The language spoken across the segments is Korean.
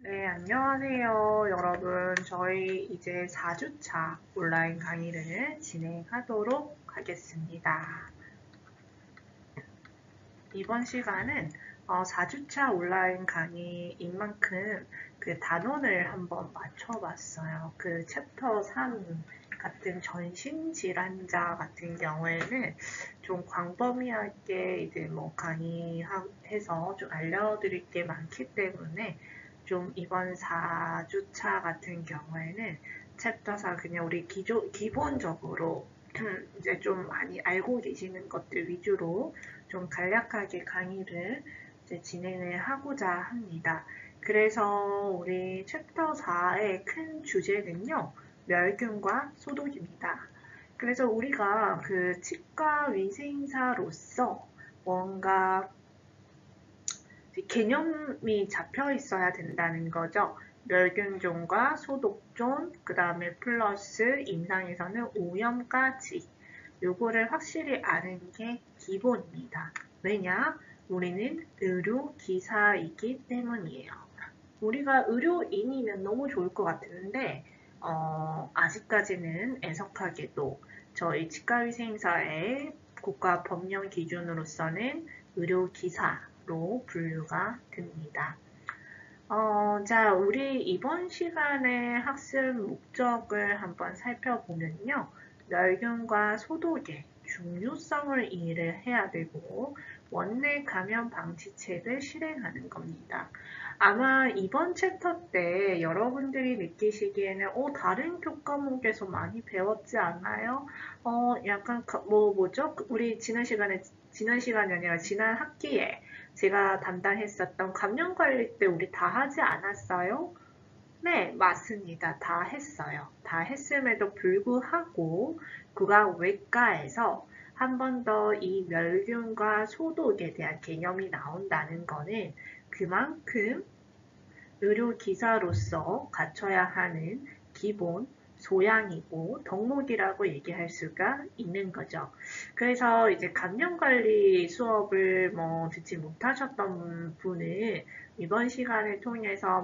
네, 안녕하세요, 여러분. 저희 이제 4주차 온라인 강의를 진행하도록 하겠습니다. 이번 시간은 4주차 온라인 강의인 만큼 그 단원을 한번 맞춰봤어요. 그 챕터 3 같은 전신질환자 같은 경우에는 좀 광범위하게 이제 뭐 강의해서 좀 알려드릴 게 많기 때문에 좀 이번 4주차 같은 경우에는 챕터 4 그냥 우리 기본적으로 이제 좀 많이 알고 계시는 것들 위주로 좀 간략하게 강의를 이제 진행을 하고자 합니다. 그래서 우리 챕터 4의 큰 주제는요, 멸균과 소독입니다. 그래서 우리가 그 치과 위생사로서 뭔가 개념이 잡혀 있어야 된다는 거죠. 멸균존과 소독존, 그 다음에 플러스 임상에서는 오염까지 요거를 확실히 아는 게 기본입니다. 왜냐? 우리는 의료기사이기 때문이에요. 우리가 의료인이면 너무 좋을 것 같은데 아직까지는 애석하게도 저희 치과위생사의 국가 법령 기준으로서는 의료기사로 분류가 됩니다. 자, 우리 이번 시간의 학습 목적을 한번 살펴보면요. 멸균과 소독의 중요성을 이해를 해야 되고 원내 감염 방지책을 실행하는 겁니다. 아마 이번 챕터 때 여러분들이 느끼시기에는 다른 교과목에서 많이 배웠지 않나요? 약간 뭐죠? 우리 지난 시간이 아니라 지난 학기에 제가 담당했었던 감염관리 때 우리 다 하지 않았어요? 네, 맞습니다. 다 했어요. 다 했음에도 불구하고 국악외과에서 한 번 더 이 멸균과 소독에 대한 개념이 나온다는 거는 그만큼 의료기사로서 갖춰야 하는 기본 소양이고 덕목이라고 얘기할 수가 있는 거죠. 그래서 이제 감염관리 수업을 듣지 못하셨던 분은 이번 시간을 통해서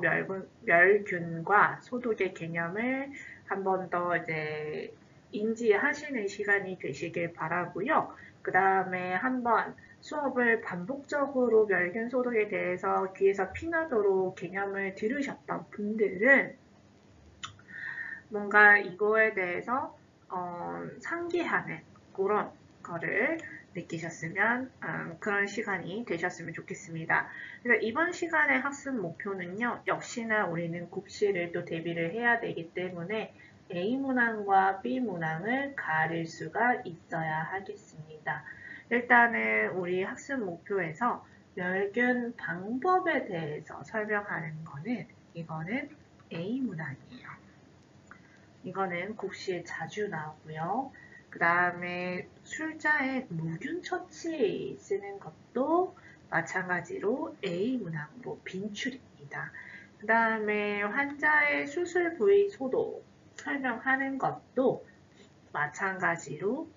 멸균과 소독의 개념을 한 번 더 이제 인지하시는 시간이 되시길 바라고요. 그 다음에 한번 수업을 반복적으로 멸균 소독에 대해서 귀에서 피나도록 개념을 들으셨던 분들은 뭔가 이거에 대해서 상기하는 그런 거를 느끼셨으면 그런 시간이 되셨으면 좋겠습니다. 그래서 이번 시간의 학습 목표는요. 역시나 우리는 국시를 또 대비를 해야 되기 때문에 A 문항과 B 문항을 가릴 수가 있어야 하겠습니다. 일단은 우리 학습 목표에서 멸균 방법에 대해서 설명하는 거는 이거는 A 문항이에요. 이거는 국시에 자주 나오고요. 그 다음에 술자의 무균 처치 쓰는 것도 마찬가지로 A 문항으로 빈출입니다. 그 다음에 환자의 수술 부위 소독 설명하는 것도 마찬가지로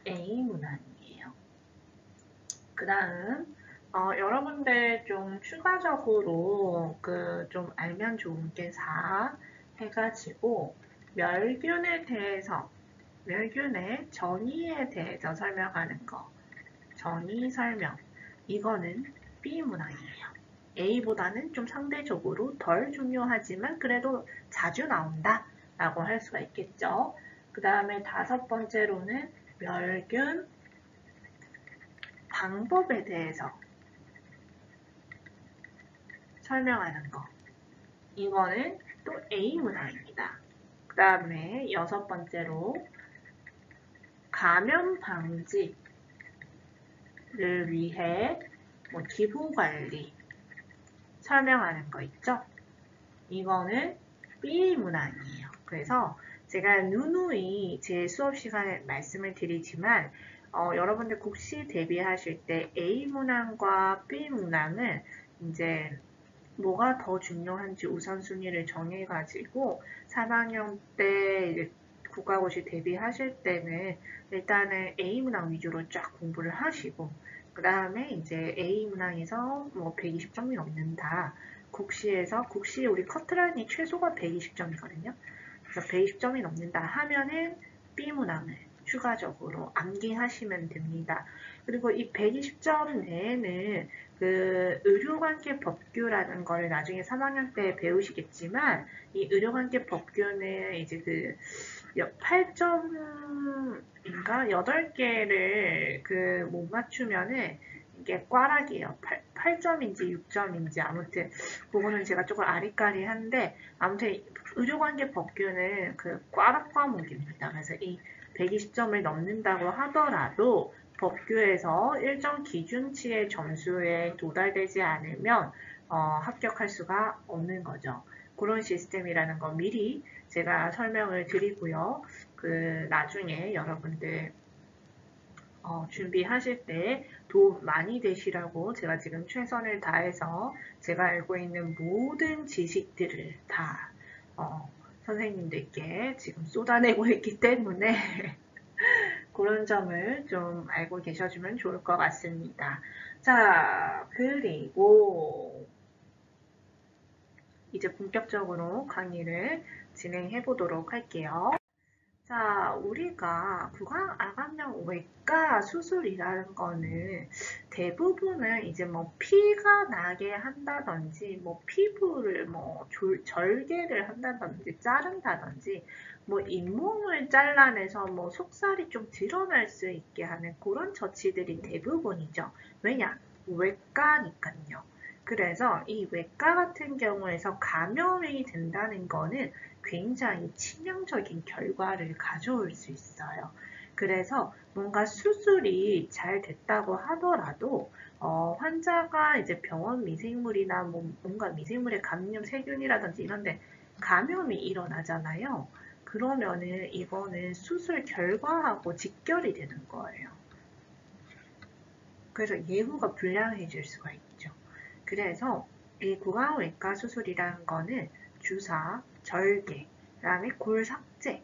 A 문항이에요. 그 다음 여러분들 좀 추가적으로 좀 알면 좋은 게 4 해가지고 멸균에 대해서 멸균의 정의에 대해서 설명하는 거 정의 설명 이거는 B 문항이에요. A보다는 좀 상대적으로 덜 중요하지만 그래도 자주 나온다 라고 할 수가 있겠죠. 그 다음에 5번째로는 멸균 방법에 대해서 설명하는 거. 이거는 또 A 문항입니다. 그 다음에 6번째로 감염 방지를 위해 기후 관리 설명하는 거 있죠? 이거는 B 문항이에요. 그래서 제가 누누이 제 수업 시간에 말씀을 드리지만 여러분들 국시 대비하실 때 A 문항과 B 문항은 이제 뭐가 더 중요한지 우선순위를 정해가지고 3학년 때 이제 국가고시 대비하실 때는 일단은 A 문항 위주로 쫙 공부를 하시고 그 다음에 이제 A 문항에서 뭐 120점이 넘는다. 국시 우리 커트라인이 최소가 120점이거든요. 그래서 120점이 넘는다 하면은 B 문항을 추가적으로 암기하시면 됩니다. 그리고 이 120점 내에는 그 의료관계 법규라는 거를 나중에 3학년 때 배우시겠지만 이 의료관계 법규는 이제 그 8점인가 8개를 그 못 맞추면은 이게 꽈락이에요. 8점인지 6점인지 아무튼 그거는 제가 조금 아리까리한데 아무튼 의료관계 법규는 그 꽈락 과목입니다. 그래서 이 120점을 넘는다고 하더라도 법규에서 일정 기준치의 점수에 도달되지 않으면 합격할 수가 없는 거죠. 그런 시스템이라는 거 미리 제가 설명을 드리고요. 그 나중에 여러분들 준비하실 때 도움 많이 되시라고 제가 지금 최선을 다해서 제가 알고 있는 모든 지식들을 다 선생님들께 지금 쏟아내고 있기 때문에 그런 점을 좀 알고 계셔주면 좋을 것 같습니다. 자, 그리고 이제 본격적으로 강의를 진행해 보도록 할게요. 자, 우리가 구강-아감염 외과 수술이라는 거는 대부분은 이제 뭐 피가 나게 한다든지, 뭐 피부를 뭐 절개를 한다든지, 자른다든지, 뭐 잇몸을 잘라내서 뭐 속살이 좀 드러날 수 있게 하는 그런 처치들이 대부분이죠. 왜냐? 외과니까요. 그래서 이 외과 같은 경우에서 감염이 된다는 거는 굉장히 치명적인 결과를 가져올 수 있어요. 그래서 뭔가 수술이 잘 됐다고 하더라도 환자가 이제 병원 미생물이나 뭔가 미생물의 감염 세균이라든지 이런데 감염이 일어나잖아요. 그러면은 이거는 수술 결과하고 직결이 되는 거예요. 그래서 예후가 불량해질 수가 있죠. 그래서 이 구강외과 수술이라는 거는 주사, 절개, 그 다음에 골 삭제,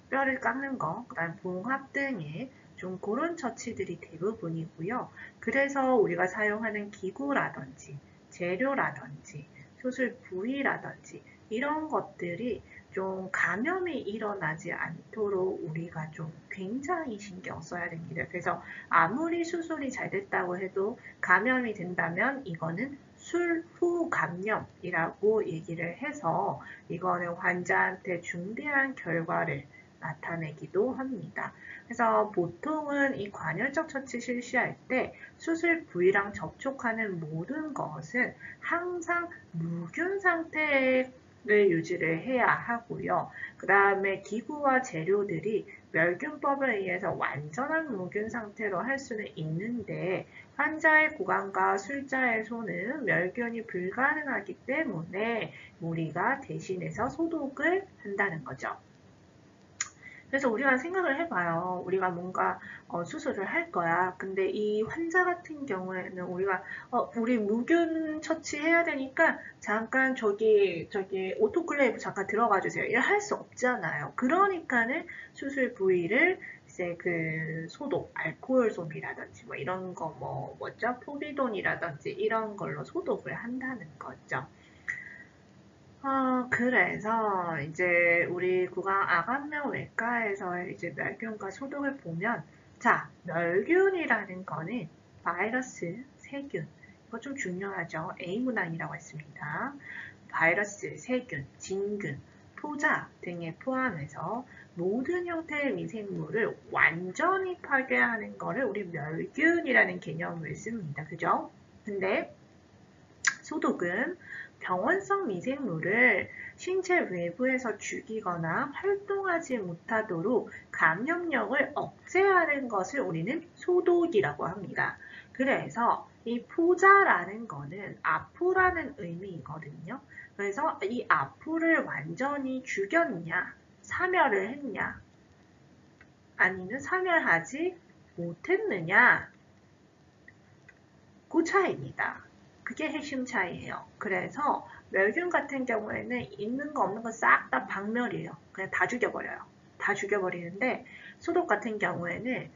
뼈를 깎는 거, 그 다음에 봉합 등의 좀 그런 처치들이 대부분이고요. 그래서 우리가 사용하는 기구라든지 재료라든지 수술 부위라든지 이런 것들이 좀 감염이 일어나지 않도록 우리가 좀 굉장히 신경 써야 됩니다. 그래서 아무리 수술이 잘 됐다고 해도 감염이 된다면 이거는 술후 감염이라고 얘기를 해서 이거는 환자한테 중대한 결과를 나타내기도 합니다. 그래서 보통은 이 관열적 처치 실시할 때 수술 부위랑 접촉하는 모든 것은 항상 무균 상태를 유지를 해야 하고요. 그 다음에 기구와 재료들이 멸균법에 의해서 완전한 무균 상태로 할 수는 있는데 환자의 구강과 술자의 손은 멸균이 불가능하기 때문에 우리가 대신해서 소독을 한다는 거죠. 그래서 우리가 생각을 해봐요. 우리가 뭔가 수술을 할 거야. 근데 이 환자 같은 경우에는 우리가 우리 무균 처치해야 되니까 잠깐 저기 오토클레이브 잠깐 들어가 주세요. 이걸 할 수 없잖아요. 그러니까는 수술 부위를 이제 그 소독, 알코올 솜이라든지 뭐 이런 거 뭐죠? 포비돈이라든지 이런 걸로 소독을 한다는 거죠. 그래서 이제 우리 구강-아감염 외과에서 이제 멸균과 소독을 보면 자, 멸균이라는 거는 바이러스, 세균 이거 좀 중요하죠. A 문항이라고 했습니다. 바이러스, 세균, 진균, 포자 등에 포함해서 모든 형태의 미생물을 완전히 파괴하는 거를 우리 멸균이라는 개념을 씁니다. 그죠? 근데 소독은 병원성 미생물을 신체 외부에서 죽이거나 활동하지 못하도록 감염력을 억제하는 것을 우리는 소독이라고 합니다. 그래서 이 포자라는 거는 아프라는 의미이거든요. 그래서 이 아프를 완전히 죽였냐, 사멸을 했냐, 아니면 사멸하지 못했느냐, 그 차이입니다. 그게 핵심 차이예요. 그래서 멸균 같은 경우에는 있는 거 없는 거 싹 다 박멸이에요. 그냥 다 죽여버려요. 다 죽여버리는데 소독 같은 경우에는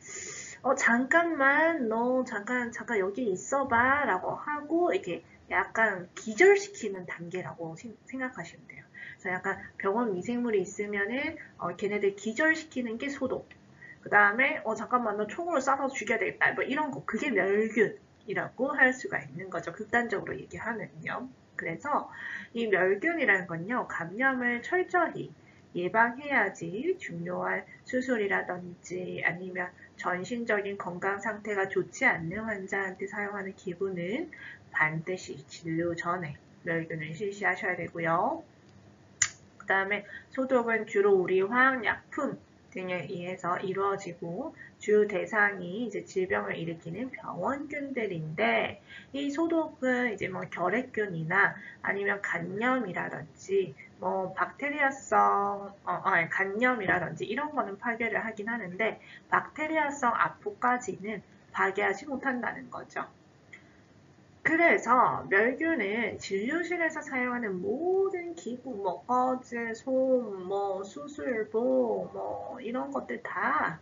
잠깐만, 너 잠깐 여기 있어봐 라고 하고 이렇게 약간 기절시키는 단계라고 생각하시면 돼요. 그래서 약간 병원 미생물이 있으면은 걔네들 기절시키는 게 소독. 그 다음에 잠깐만 너 총으로 쏴서 죽여야 되겠다. 뭐 이런 거 그게 멸균이라고 할 수가 있는 거죠. 극단적으로 얘기하면요. 그래서 이 멸균이라는 건요. 감염을 철저히 예방해야지 중요한 수술이라든지 아니면 전신적인 건강 상태가 좋지 않는 환자한테 사용하는 기구는 반드시 진료 전에 멸균을 실시하셔야 되고요. 그 다음에 소독은 주로 우리 화학약품 등에 의해서 이루어지고 주 대상이 이제 질병을 일으키는 병원균들인데 이 소독은 이제 뭐 결핵균이나 아니면 간염이라든지 뭐 박테리아성 간염이라든지 이런 거는 파괴를 하긴 하는데 박테리아성 아포까지는 파괴하지 못한다는 거죠. 그래서 멸균은 진료실에서 사용하는 모든 기구, 뭐 거즈, 솜, 뭐 수술복, 뭐 이런 것들 다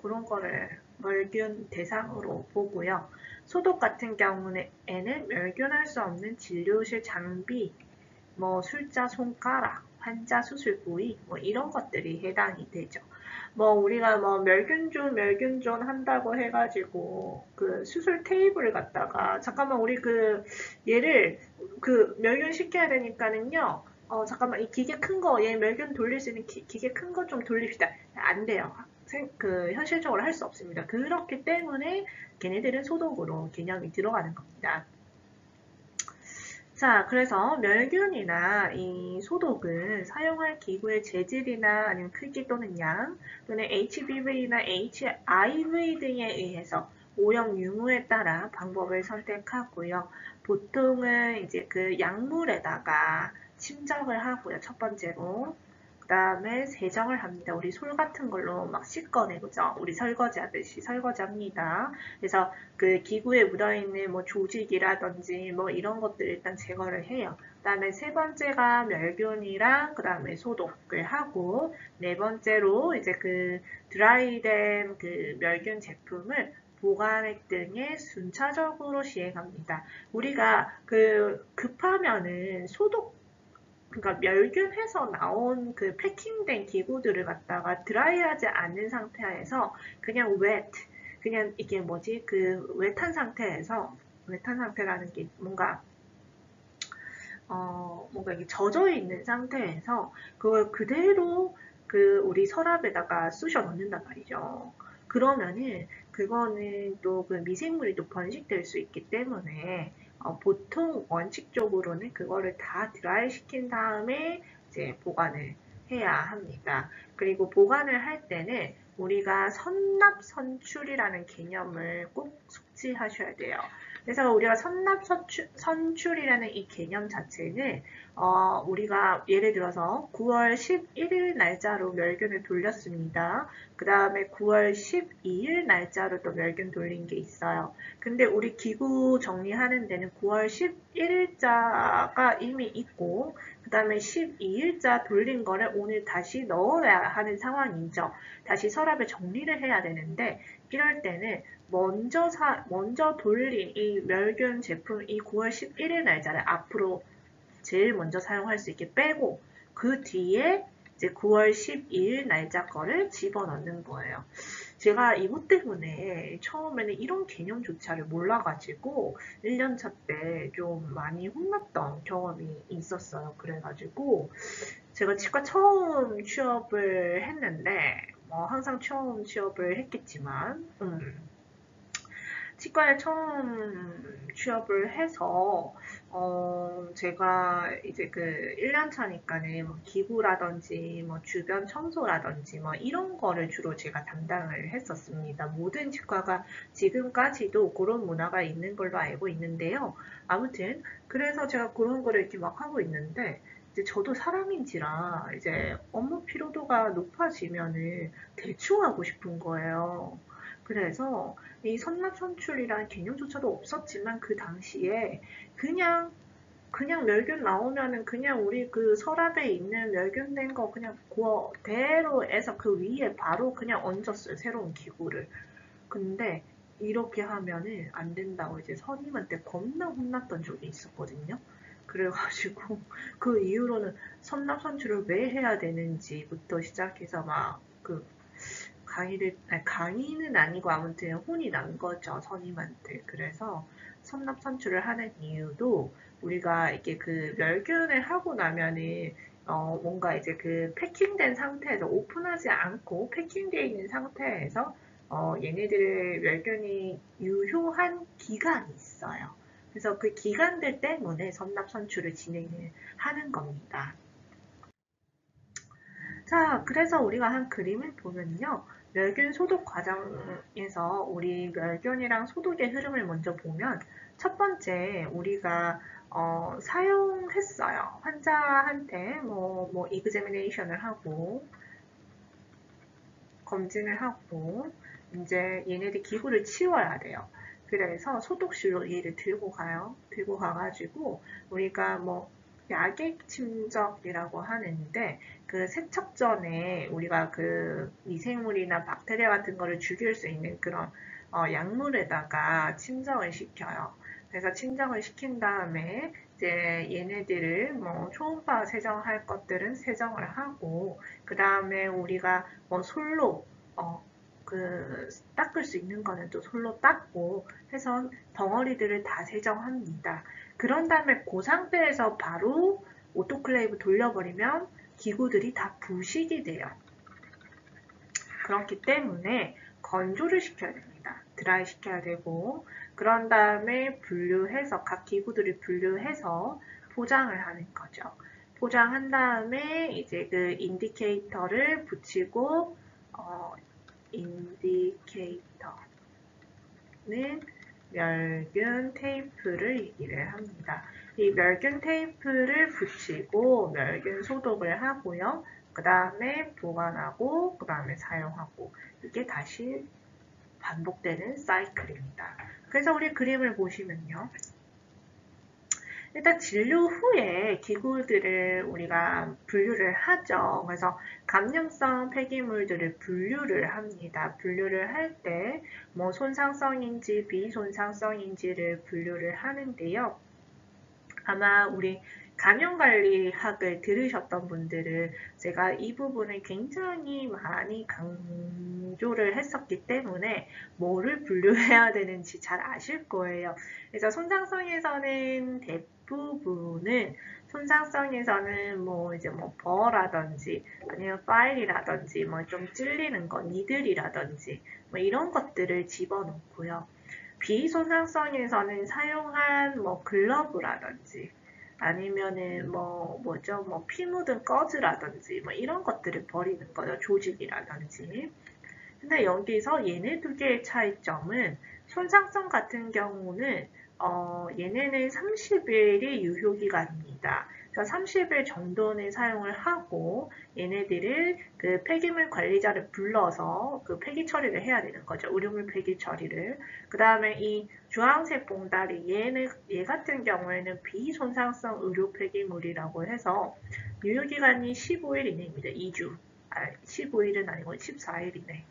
그런 거를 멸균 대상으로 보고요. 소독 같은 경우에는 멸균할 수 없는 진료실 장비, 뭐 술자 손가락, 환자 수술 부위, 뭐 이런 것들이 해당이 되죠. 뭐 우리가 뭐 멸균존 한다고 해가지고 그 수술 테이블을 갖다가 잠깐만 우리 그 얘를 그 멸균 시켜야 되니까는요. 잠깐만 이 기계 큰 거 얘 멸균 돌릴 수 있는 기계 큰 거 좀 돌립시다. 안 돼요. 현실적으로 할 수 없습니다. 그렇기 때문에 걔네들은 소독으로 개념이 들어가는 겁니다. 자, 그래서 멸균이나 이 소독은 사용할 기구의 재질이나 아니면 크기 또는 양 또는 HBV나 HIV 등에 의해서 오염 유무에 따라 방법을 선택하고요. 보통은 이제 그 약물에다가 침적을 하고요. 첫 번째로. 그 다음에 세정을 합니다. 우리 솔 같은 걸로 막 씻어내고죠. 우리 설거지 하듯이 설거지합니다. 그래서 그 기구에 묻어있는 뭐 조직이라든지 뭐 이런 것들 일단 제거를 해요. 그 다음에 세 번째가 멸균이랑 그 다음에 소독을 하고 네 번째로 이제 그 드라이된 그 멸균 제품을 보관액 등에 순차적으로 시행합니다. 우리가 그 급하면은 소독 그러니까 멸균해서 나온 그 패킹된 기구들을 갖다가 드라이하지 않는 상태에서 그냥 그냥 이게 뭐지 그 웨트한 상태라는 게 뭔가 이게 젖어 있는 상태에서 그걸 그대로 그 우리 서랍에다가 쑤셔 넣는단 말이죠. 그러면은 그거는 또 그 미생물이 또 번식될 수 있기 때문에 보통 원칙적으로는 그거를 다 드라이 시킨 다음에 이제 보관을 해야 합니다. 그리고 보관을 할 때는 우리가 선납선출이라는 개념을 꼭 숙지하셔야 돼요. 그래서 우리가 선출이라는 이 개념 자체는 우리가 예를 들어서 9월 11일 날짜로 멸균을 돌렸습니다. 그 다음에 9월 12일 날짜로 또 멸균 돌린 게 있어요. 근데 우리 기구 정리하는 데는 9월 11일자가 이미 있고 그 다음에 12일자 돌린 거를 오늘 다시 넣어야 하는 상황이죠. 다시 서랍에 정리를 해야 되는데 이럴 때는 먼저 돌린 이 멸균 제품 이 9월 11일 날짜를 앞으로 제일 먼저 사용할 수 있게 빼고 그 뒤에 이제 9월 12일 날짜 거를 집어넣는 거예요. 제가 이것 때문에 처음에는 이런 개념조차를 몰라가지고 1년차 때 좀 많이 혼났던 경험이 있었어요. 그래가지고 제가 치과 처음 취업을 했는데 뭐 항상 처음 취업을 했겠지만 치과에 처음 취업을 해서 제가 이제 그 1년 차니까는 뭐 기구라든지 뭐 주변 청소라든지 뭐 이런 거를 주로 제가 담당을 했었습니다. 모든 치과가 지금까지도 그런 문화가 있는 걸로 알고 있는데요. 아무튼 그래서 제가 그런 거를 이렇게 막 하고 있는데 이제 저도 사람인지라 이제 업무 피로도가 높아지면은 대충 하고 싶은 거예요. 그래서 이 선납선출이라는 개념조차도 없었지만 그 당시에 그냥 그냥 멸균 나오면은 그냥 우리 그 서랍에 있는 멸균된 거 그냥 그대로 해서 그 위에 바로 그냥 얹었어요. 새로운 기구를. 근데 이렇게 하면은 안 된다고 이제 선임한테 겁나 혼났던 적이 있었거든요. 그래가지고 그 이후로는 선납선출을 왜 해야 되는지부터 시작해서 막 그 강의는 아니고 아무튼 혼이 난 거죠, 선임한테. 그래서 선납선출을 하는 이유도 우리가 이게 그 멸균을 하고 나면은 뭔가 이제 그 패킹된 상태에서 오픈하지 않고 패킹되어 있는 상태에서 얘네들의 멸균이 유효한 기간이 있어요. 그래서 그 기간들 때문에 선납선출을 진행을 하는 겁니다. 자, 그래서 우리가 한 그림을 보면요. 멸균 소독 과정에서 우리 멸균이랑 소독의 흐름을 먼저 보면 첫 번째 우리가 사용했어요. 환자한테 뭐 이그제미네이션을 하고 검진을 하고 이제 얘네들 기구를 치워야 돼요. 그래서 소독실로 얘를 들고 가요. 들고 가가지고 우리가 뭐 약액 침적이라고 하는데 그 세척 전에 우리가 그 미생물이나 박테리아 같은 거를 죽일 수 있는 그런 약물에다가 침정을 시켜요. 그래서 침정을 시킨 다음에 이제 얘네들을 뭐 초음파 세정할 것들은 세정을 하고 그 다음에 우리가 뭐 솔로 그 닦을 수 있는 거는 또 솔로 닦고 해서 덩어리들을 다 세정합니다. 그런 다음에 그 상태에서 바로 오토클레이브 돌려버리면 기구들이 다 부식이 돼요. 그렇기 때문에 건조를 시켜야 됩니다. 드라이 시켜야 되고 그런 다음에 분류해서 각 기구들을 분류해서 포장을 하는 거죠. 포장한 다음에 이제 그 인디케이터를 붙이고 인디케이터는 멸균 테이프를 얘기를 합니다. 이 멸균 테이프를 붙이고 멸균 소독을 하고요. 그 다음에 보관하고 그 다음에 사용하고 이게 다시 반복되는 사이클입니다. 그래서 우리 그림을 보시면요. 일단 진료 후에 기구들을 우리가 분류를 하죠. 그래서 감염성 폐기물들을 분류를 합니다. 분류를 할 때 뭐 손상성인지 비손상성인지를 분류를 하는데요. 아마 우리 감염관리학을 들으셨던 분들은 제가 이 부분을 굉장히 많이 강조를 했었기 때문에 뭐를 분류해야 되는지 잘 아실 거예요. 그래서 손상성에서는 대부분은 손상성에서는 뭐 이제 뭐 버라든지 아니면 파일이라든지 뭐 좀 찔리는 거 니들이라든지 뭐 이런 것들을 집어넣고요. 비손상성에서는 사용한 뭐 글러브라든지 아니면은 뭐 피 묻은 꺼즈라든지 뭐 이런 것들을 버리는 거죠. 조직이라든지. 근데 여기서 얘네 두 개의 차이점은 손상성 같은 경우는 얘네는 30일이 유효기간입니다. 그래서 30일 정도는 사용을 하고 얘네들을 그 폐기물 관리자를 불러서 그 폐기 처리를 해야 되는 거죠. 의료물 폐기 처리를. 그 다음에 이 주황색 봉다리 얘 같은 경우에는 비손상성 의료 폐기물이라고 해서 유효기간이 15일 이내입니다. 2주. 15일은 아니고 14일이네.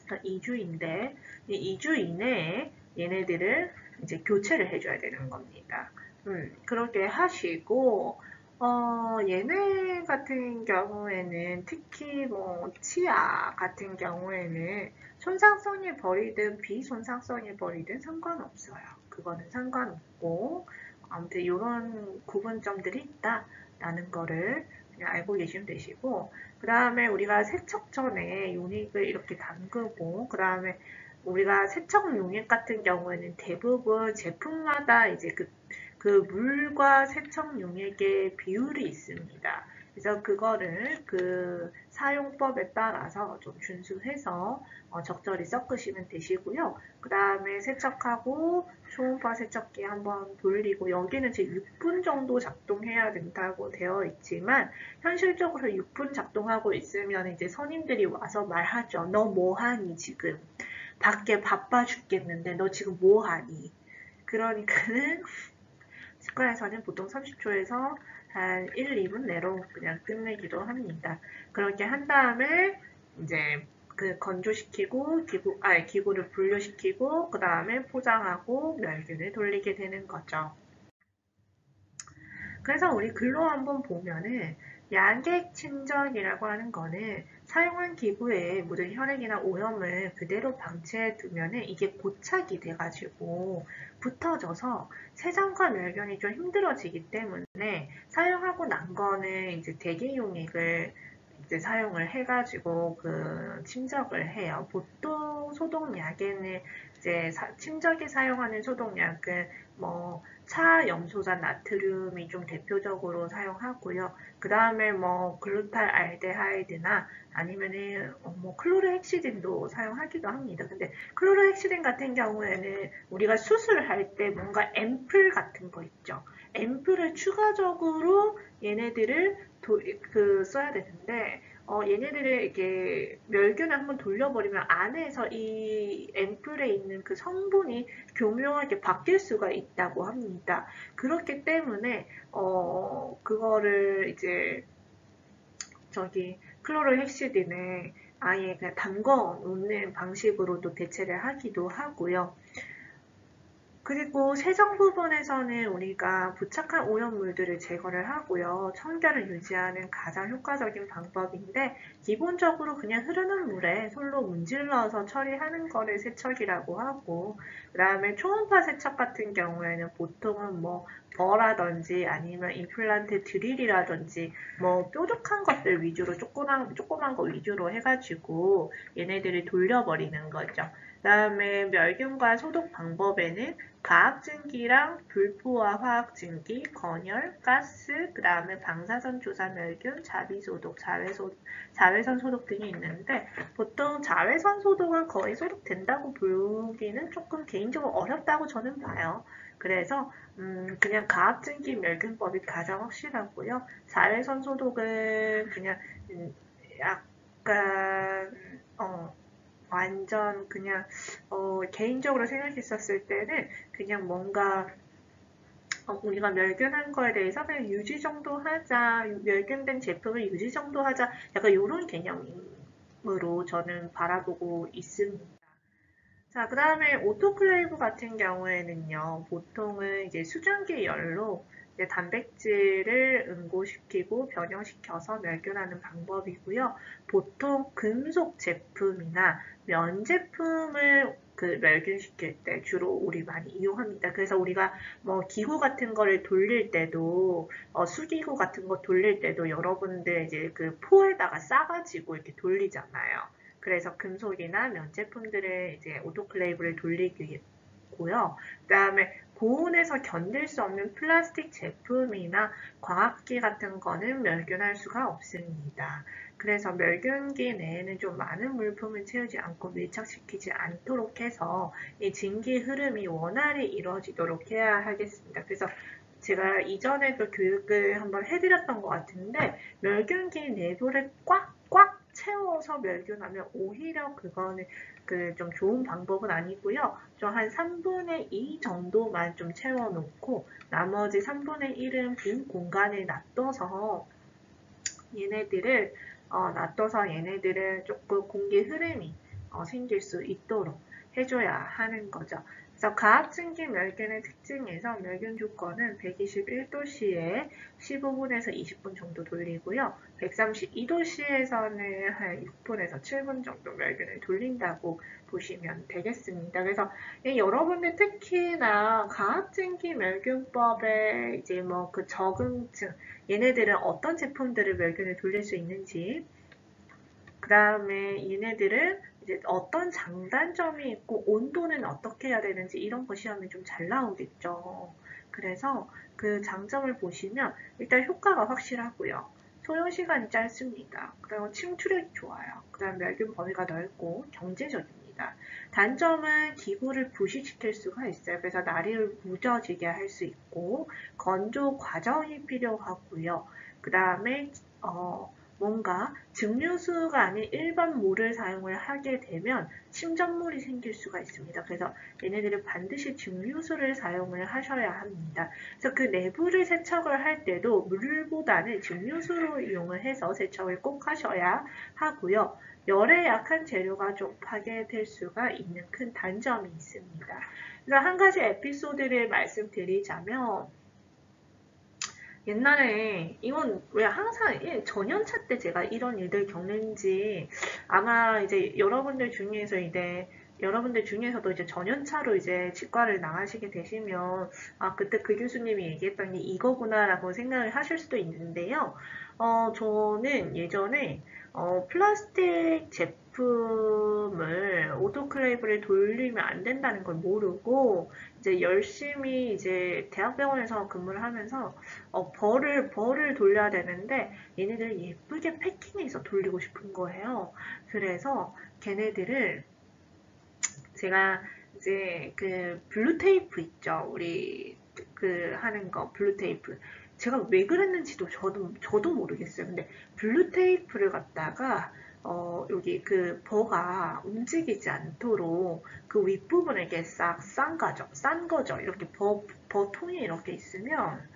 2주인데 이 2주 이내에 얘네들을 이제 교체를 해줘야 되는 겁니다. 그렇게 하시고 얘네 같은 경우에는 특히 뭐 치아 같은 경우에는 손상성이 버리든 비손상성이 버리든 상관없어요. 그거는 상관없고 아무튼 이런 구분점들이 있다라는 거를 그냥 알고 계시면 되시고 그 다음에 우리가 세척 전에 용액을 이렇게 담그고 그 다음에 우리가 세척 용액 같은 경우에는 대부분 제품마다 이제 그 물과 세척 용액의 비율이 있습니다. 그래서 그거를 그 사용법에 따라서 좀 준수해서 적절히 섞으시면 되시고요. 그 다음에 세척하고 초음파 세척기 한번 돌리고 여기는 지금 6분 정도 작동해야 된다고 되어 있지만 현실적으로 6분 작동하고 있으면 이제 선임들이 와서 말하죠. 너 뭐하니 지금? 밖에 바빠 죽겠는데 너 지금 뭐하니? 그러니까는 치과에서는 보통 30초에서 한 1, 2분 내로 그냥 끝내기도 합니다. 그렇게 한 다음에 이제 그 건조시키고 기구를 분류시키고 그 다음에 포장하고 멸균을 돌리게 되는 거죠. 그래서 우리 글로 한번 보면은 양객 침전이라고 하는 거는 사용한 기구에 묻은 혈액이나 오염을 그대로 방치해 두면은 이게 고착이 돼가지고 붙어져서 세정과 멸균이 좀 힘들어지기 때문에 사용하고 난 거는 이제 대기용액을 이제 사용을 해가지고 그 침적을 해요. 보통 소독약에는 이제 침적에 사용하는 소독약은 뭐 차염소산 나트륨이 좀 대표적으로 사용하고요. 그 다음에 뭐 글루탈 알데하이드나 아니면은 뭐 클로르헥시딘도 사용하기도 합니다. 근데 클로르헥시딘 같은 경우에는 우리가 수술할 때 뭔가 앰플 같은 거 있죠. 앰플을 추가적으로 얘네들을 써야 되는데 얘네들을 이렇게 멸균을 한번 돌려버리면 안에서 이 앰플에 있는 그 성분이 교묘하게 바뀔 수가 있다고 합니다. 그렇기 때문에 그거를 이제 클로로헥시딘에 아예 그냥 담궈 놓는 방식으로도 대체를 하기도 하고요. 그리고 세정 부분에서는 우리가 부착한 오염물들을 제거를 하고요. 청결을 유지하는 가장 효과적인 방법인데 기본적으로 그냥 흐르는 물에 솔로 문질러서 처리하는 거를 세척이라고 하고 그 다음에 초음파 세척 같은 경우에는 보통은 뭐 버라든지 아니면 임플란트 드릴이라든지 뭐 뾰족한 것들 위주로 조그만 거 위주로 해가지고 얘네들을 돌려버리는 거죠. 그 다음에 멸균과 소독 방법에는 가압증기랑 불포화 화학증기, 건열, 가스, 그 다음에 방사선 조사 멸균, 자비소독, 자외선 소독 등이 있는데 보통 자외선 소독은 거의 소독된다고 보기는 조금 개인적으로 어렵다고 저는 봐요. 그래서 그냥 가압증기 멸균법이 가장 확실하고요. 자외선 소독은 그냥 약간 완전 그냥 개인적으로 생각했었을 때는 그냥 뭔가 우리가 멸균한 거에 대해서 그냥 유지 정도 하자, 멸균된 제품을 유지 정도 하자, 약간 이런 개념으로 저는 바라보고 있습니다. 자, 그 다음에 오토클레이브 같은 경우에는요, 보통은 이제 수증기 열로 이제 단백질을 응고시키고 변형시켜서 멸균하는 방법이고요. 보통 금속 제품이나 면 제품을 그 멸균시킬 때 주로 우리 많이 이용합니다. 그래서 우리가 뭐 기구 같은 거를 돌릴 때도 수기구 같은 거 돌릴 때도 여러분들 이제 그 포에다가 싸가지고 이렇게 돌리잖아요. 그래서 금속이나 면 제품들의 이제 오토클레이브를 돌리고요. 그 다음에 고온에서 견딜 수 없는 플라스틱 제품이나 광학기 같은 거는 멸균할 수가 없습니다. 그래서 멸균기 내에는 좀 많은 물품을 채우지 않고 밀착시키지 않도록 해서 이 증기 흐름이 원활히 이루어지도록 해야 하겠습니다. 그래서 제가 이전에도 교육을 한번 해드렸던 것 같은데 멸균기 내부를 꽉꽉 채워서 멸균하면 오히려 그거는 그 좀 좋은 방법은 아니고요. 좀 한 3분의 2 정도만 좀 채워놓고 나머지 3분의 1은 빈 공간에 놔둬서 얘네들을 조금 공기 흐름이 생길 수 있도록 해줘야 하는 거죠. 그래서 가압증기 멸균의 특징에서 멸균 조건은 121도씨에 15분에서 20분 정도 돌리고요. 132도씨에서는 한 6분에서 7분 정도 멸균을 돌린다고 보시면 되겠습니다. 그래서 여러분들 특히나 가압증기 멸균법에 이제 뭐 그 적응증, 얘네들은 어떤 제품들을 멸균을 돌릴 수 있는지, 그 다음에 얘네들은 이제 어떤 장단점이 있고 온도는 어떻게 해야 되는지 이런 거 시험이 좀 잘 나오겠죠. 그래서 그 장점을 보시면 일단 효과가 확실하고요. 소요 시간이 짧습니다. 그리고 침투력이 좋아요. 그 다음 멸균 범위가 넓고 경제적입니다. 단점은 기구를 부식시킬 수가 있어요. 그래서 나리를 묻어지게 할 수 있고 건조 과정이 필요하고요. 그 다음에 뭔가 증류수가 아닌 일반 물을 사용을 하게 되면 침전물이 생길 수가 있습니다. 그래서 얘네들은 반드시 증류수를 사용을 하셔야 합니다. 그래서 그 내부를 세척을 할 때도 물보다는 증류수로 이용을 해서 세척을 꼭 하셔야 하고요. 열에 약한 재료가 좀 파괴될 수가 있는 큰 단점이 있습니다. 그래서 한 가지 에피소드를 말씀드리자면 옛날에 이건 왜 항상 전연차 때 제가 이런 일들 겪는지 아마 이제 여러분들 중에서도 이제 전연차로 이제 치과를 나가시게 되시면 아 그때 그 교수님이 얘기했던 게 이거구나라고 생각을 하실 수도 있는데요. 저는 예전에 플라스틱 제품을 오토클레이브를 돌리면 안 된다는 걸 모르고 이제 열심히 이제 대학병원에서 근무를 하면서 벌을 돌려야 되는데 얘네들 예쁘게 패킹해서 돌리고 싶은 거예요. 그래서 걔네들을 제가 이제 그 블루 테이프 있죠. 우리 그 하는 거 블루 테이프. 제가 왜 그랬는지도 저도 모르겠어요. 근데 블루 테이프를 갖다가 여기 그 버가 움직이지 않도록 그 윗부분에 이렇게 싹 싼 거죠. 이렇게 버통이 이렇게 있으면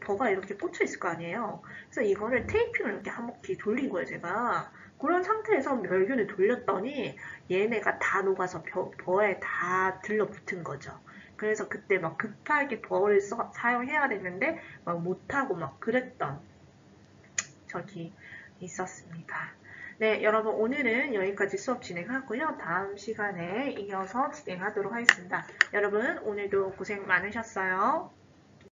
버가 이렇게 꽂혀 있을 거 아니에요. 그래서 이거를 테이핑을 이렇게 한 바퀴 돌린 거예요, 제가. 그런 상태에서 멸균을 돌렸더니 얘네가 다 녹아서 버에 다 들러붙은 거죠. 그래서 그때 막 급하게 버를 사용해야 되는데 막 못하고 막 그랬던 적이 있었습니다. 네, 여러분 오늘은 여기까지 수업 진행하고요. 다음 시간에 이어서 진행하도록 하겠습니다. 여러분 오늘도 고생 많으셨어요.